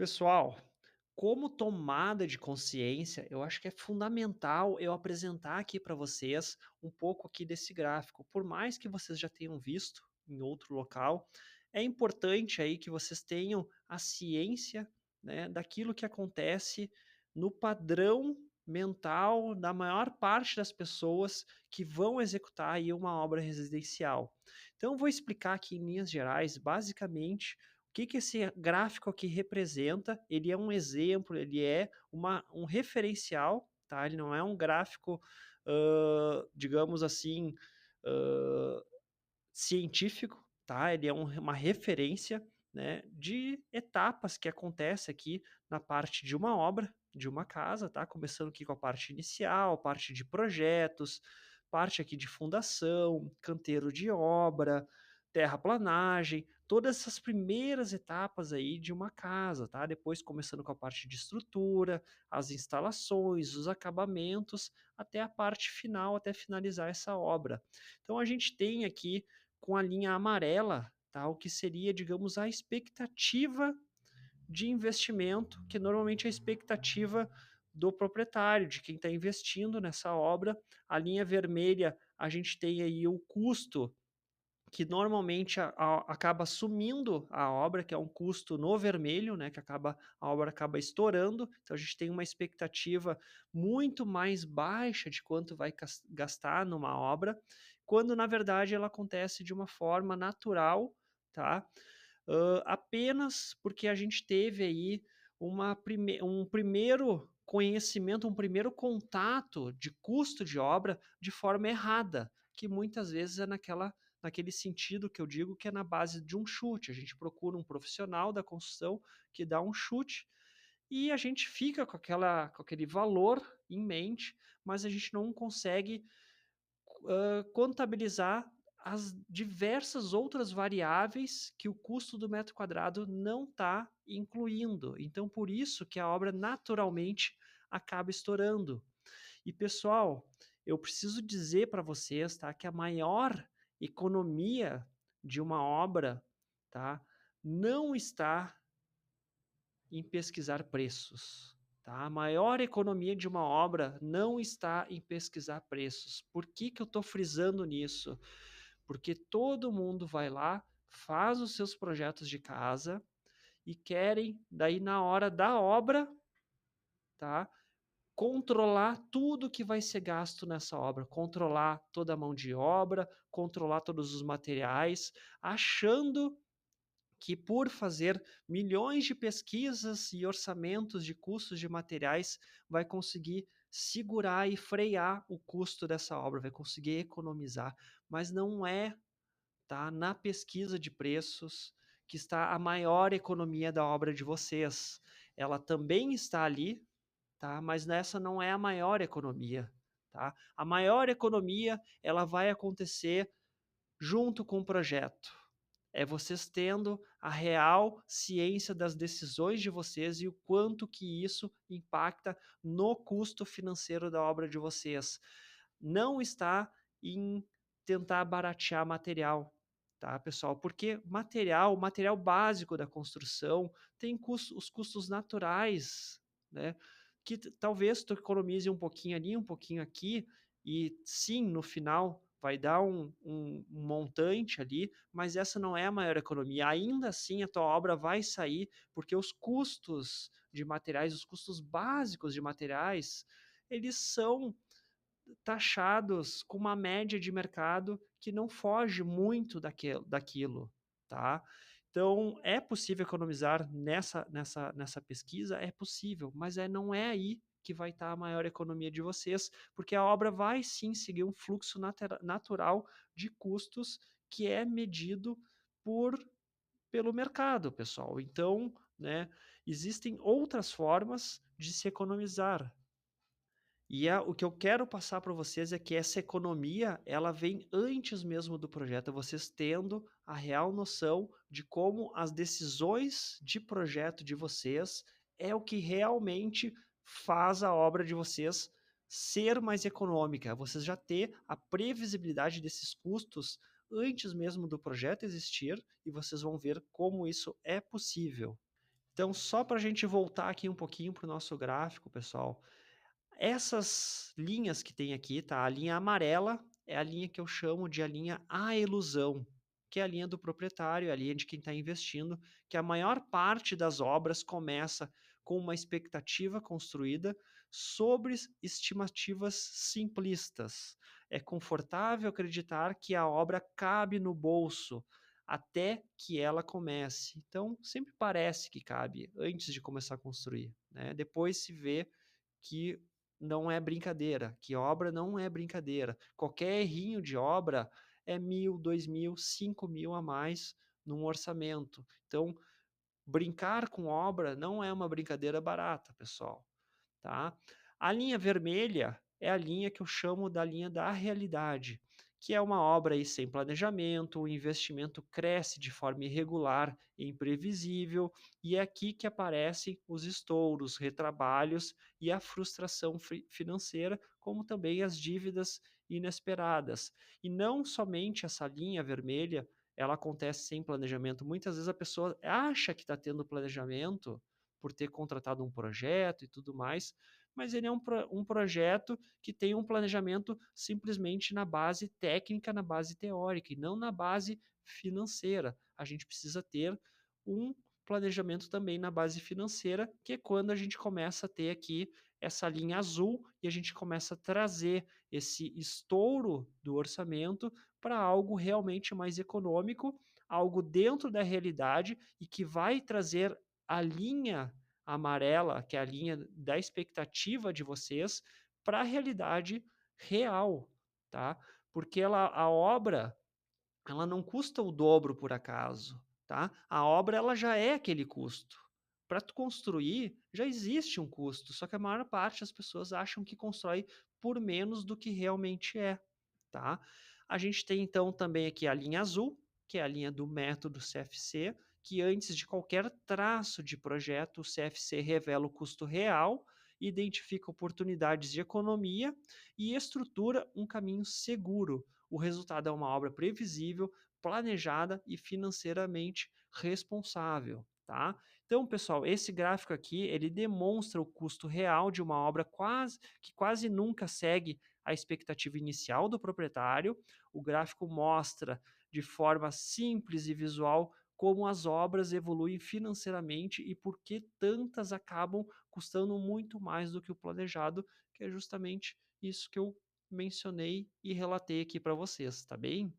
Pessoal, como tomada de consciência, eu acho que é fundamental eu apresentar aqui para vocês um pouco aqui desse gráfico. Por mais que vocês já tenham visto em outro local, é importante aí que vocês tenham a ciência, né, daquilo que acontece no padrão mental da maior parte das pessoas que vão executar aí uma obra residencial. Então, eu vou explicar aqui em linhas gerais, basicamente, que esse gráfico aqui representa. Ele é um exemplo, ele é um referencial, tá? Ele não é um gráfico, digamos assim, hã, científico, tá? Ele é uma referência, né, de etapas que acontece aqui na parte de uma obra, de uma casa, tá? Começando aqui com a parte inicial, parte de projetos, parte aqui de fundação, canteiro de obra, terraplanagem, todas essas primeiras etapas aí de uma casa, tá? Depois começando com a parte de estrutura, as instalações, os acabamentos, até a parte final, até finalizar essa obra. Então a gente tem aqui com a linha amarela, tá, o que seria, digamos, a expectativa de investimento, que normalmente é a expectativa do proprietário, de quem está investindo nessa obra. A linha vermelha, a gente tem aí o custo que normalmente acaba sumindo a obra, que é um custo no vermelho, né, que a obra acaba estourando, então a gente tem uma expectativa muito mais baixa de quanto vai gastar numa obra, quando na verdade ela acontece de uma forma natural, tá? Apenas porque a gente teve aí um primeiro conhecimento, um primeiro contato de custo de obra de forma errada, que muitas vezes é naquele sentido que eu digo que é na base de um chute. A gente procura um profissional da construção que dá um chute e a gente fica com aquele valor em mente, mas a gente não consegue contabilizar as diversas outras variáveis que o custo do metro quadrado não está incluindo. Então, por isso que a obra naturalmente acaba estourando. E pessoal, eu preciso dizer para vocês, tá, que a maior economia de uma obra, tá, não está em pesquisar preços, tá? A maior economia de uma obra não está em pesquisar preços. Por que que eu estou frisando nisso? Porque todo mundo vai lá, faz os seus projetos de casa e querem, daí na hora da obra, tá? Controlar tudo que vai ser gasto nessa obra, controlar toda a mão de obra, controlar todos os materiais, achando que por fazer milhões de pesquisas e orçamentos de custos de materiais vai conseguir segurar e frear o custo dessa obra, vai conseguir economizar, mas não é, tá? Na pesquisa de preços que está a maior economia da obra de vocês. Ela também está ali, tá? Mas nessa não é a maior economia, tá? A maior economia, ela vai acontecer junto com o projeto. É vocês tendo a real ciência das decisões de vocês e o quanto que isso impacta no custo financeiro da obra de vocês. Não está em tentar baratear material, tá, pessoal? Porque o material básico da construção tem os custos naturais, né? Que talvez tu economize um pouquinho ali, um pouquinho aqui, e sim, no final vai dar um montante ali, mas essa não é a maior economia. Ainda assim, a tua obra vai sair, porque os custos de materiais, os custos básicos de materiais, eles são taxados com uma média de mercado que não foge muito daquilo, tá? Então, é possível economizar nessa pesquisa? É possível, mas não é aí que vai estar a maior economia de vocês, porque a obra vai sim seguir um fluxo natural de custos que é medido por pelo mercado, pessoal. Então, né, existem outras formas de se economizar. O que eu quero passar para vocês é que essa economia, ela vem antes mesmo do projeto, é vocês tendo a real noção de como as decisões de projeto de vocês é o que realmente faz a obra de vocês ser mais econômica. Vocês já ter a previsibilidade desses custos antes mesmo do projeto existir e vocês vão ver como isso é possível. Então, só para a gente voltar aqui um pouquinho para o nosso gráfico, pessoal, essas linhas que tem aqui, tá? A linha amarela é a linha que eu chamo de a linha A ilusão, que é a linha do proprietário, é a linha de quem está investindo, que a maior parte das obras começa com uma expectativa construída sobre estimativas simplistas. É confortável acreditar que a obra cabe no bolso até que ela comece. Então, sempre parece que cabe antes de começar a construir, né? Depois se vê que não é brincadeira, que obra não é brincadeira. Qualquer errinho de obra é 1.000, 2.000, 5.000 a mais num orçamento. Então, brincar com obra não é uma brincadeira barata, pessoal, tá? A linha vermelha é a linha que eu chamo da linha da realidade, que é uma obra aí sem planejamento, o investimento cresce de forma irregular e imprevisível, e é aqui que aparecem os estouros, retrabalhos e a frustração financeira, como também as dívidas inesperadas. E não somente essa linha vermelha, ela acontece sem planejamento. Muitas vezes a pessoa acha que está tendo planejamento por ter contratado um projeto e tudo mais, mas ele é um projeto que tem um planejamento simplesmente na base técnica, na base teórica e não na base financeira. A gente precisa ter um planejamento também na base financeira, que é quando a gente começa a ter aqui essa linha azul e a gente começa a trazer esse estouro do orçamento para algo realmente mais econômico, algo dentro da realidade e que vai trazer a linha amarela, que é a linha da expectativa de vocês, para a realidade real, tá? Porque a obra, ela não custa o dobro por acaso, tá? A obra ela já é aquele custo. Para tu construir, já existe um custo, só que a maior parte das pessoas acham que constrói por menos do que realmente é, tá? A gente tem então também aqui a linha azul, que é a linha do método CFC, que antes de qualquer traço de projeto, o CFC revela o custo real, identifica oportunidades de economia e estrutura um caminho seguro. O resultado é uma obra previsível, planejada e financeiramente responsável, tá? Então, pessoal, esse gráfico aqui, ele demonstra o custo real de uma obra que quase nunca segue a expectativa inicial do proprietário. O gráfico mostra de forma simples e visual como as obras evoluem financeiramente e por que tantas acabam custando muito mais do que o planejado, que é justamente isso que eu mencionei e relatei aqui para vocês, tá bem?